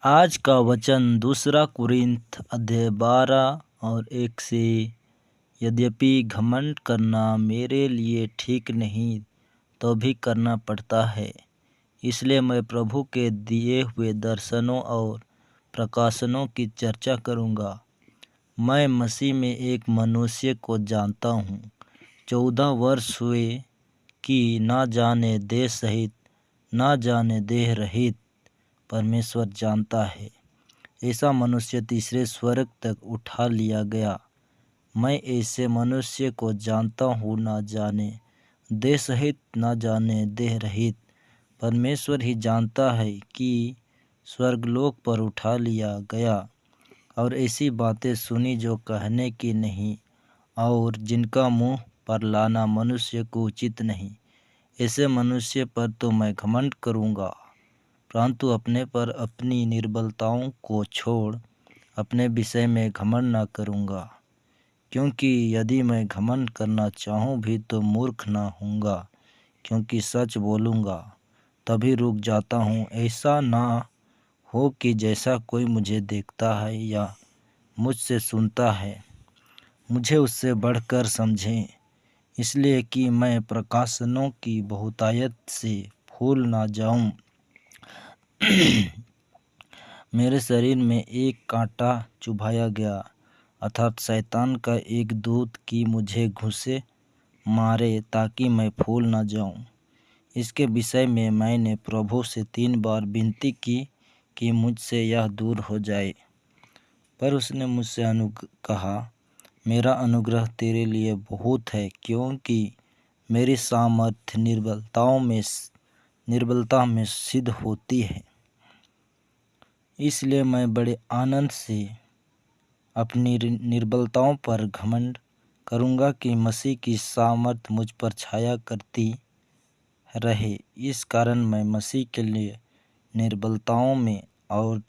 आज का वचन 2 कुरिन्थ अध्याय 12 और 1 से। यद्यपि घमंड करना मेरे लिए ठीक नहीं तो भी करना पड़ता है, इसलिए मैं प्रभु के दिए हुए दर्शनों और प्रकाशनों की चर्चा करूँगा। मैं मसीह में एक मनुष्य को जानता हूँ। 14 वर्ष हुए कि ना जाने देह सहित ना जाने देह रहित परमेश्वर जानता है, ऐसा मनुष्य तीसरे स्वर्ग तक उठा लिया गया। मैं ऐसे मनुष्य को जानता हूँ, ना जाने देह सहित ना जाने देह रहित परमेश्वर ही जानता है कि स्वर्गलोक पर उठा लिया गया। और ऐसी बातें सुनी जो कहने की नहीं और जिनका मुँह पर लाना मनुष्य को उचित नहीं। ऐसे मनुष्य पर तो मैं घमंड करूँगा, परंतु अपने पर अपनी निर्बलताओं को छोड़ अपने विषय में घमंड न करूँगा। क्योंकि यदि मैं घमंड करना चाहूँ भी तो मूर्ख न होऊंगा, क्योंकि सच बोलूँगा तभी रुक जाता हूँ। ऐसा ना हो कि जैसा कोई मुझे देखता है या मुझसे सुनता है, मुझे उससे बढ़कर समझें, इसलिए कि मैं प्रकाशनों की बहुतायत से भूल ना जाऊँ। मेरे शरीर में एक कांटा चुभाया गया, अर्थात शैतान का एक दूत कि मुझे घुसे मारे ताकि मैं फूल न जाऊं। इसके विषय में मैंने प्रभु से 3 बार विनती की कि मुझसे यह दूर हो जाए। पर उसने मुझसे कहा, मेरा अनुग्रह तेरे लिए बहुत है, क्योंकि मेरी सामर्थ्य निर्बलता में सिद्ध होती है। इसलिए मैं बड़े आनंद से अपनी निर्बलताओं पर घमंड करूँगा कि मसीह की सामर्थ्य मुझ पर छाया करती रहे। इस कारण मैं मसीह के लिए निर्बलताओं में और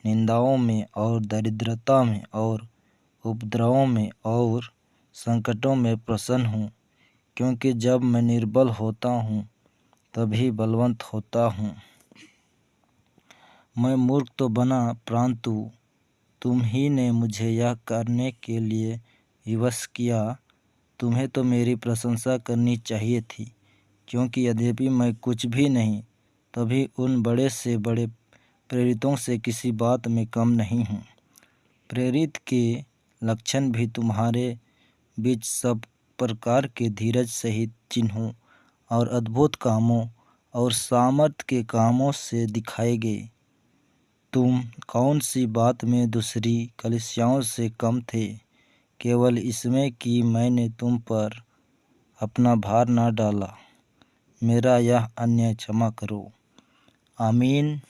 निंदाओं में और दरिद्रता में और उपद्रवों में और संकटों में प्रसन्न हूँ, क्योंकि जब मैं निर्बल होता हूँ तभी बलवंत होता हूँ। मैं मूर्ख तो बना, परंतु तुम ही ने मुझे यह करने के लिए विवश किया। तुम्हें तो मेरी प्रशंसा करनी चाहिए थी, क्योंकि यद्यपि मैं कुछ भी नहीं तभी उन बड़े से बड़े प्रेरितों से किसी बात में कम नहीं हूँ। प्रेरित के लक्षण भी तुम्हारे बीच सब प्रकार के धीरज सहित चिन्हों और अद्भुत कामों और सामर्थ के कामों से दिखाए गए। तुम कौन सी बात में दूसरी कलीसियाओं से कम थे, केवल इसमें कि मैंने तुम पर अपना भार न डाला। मेरा यह अन्याय क्षमा करो। आमीन।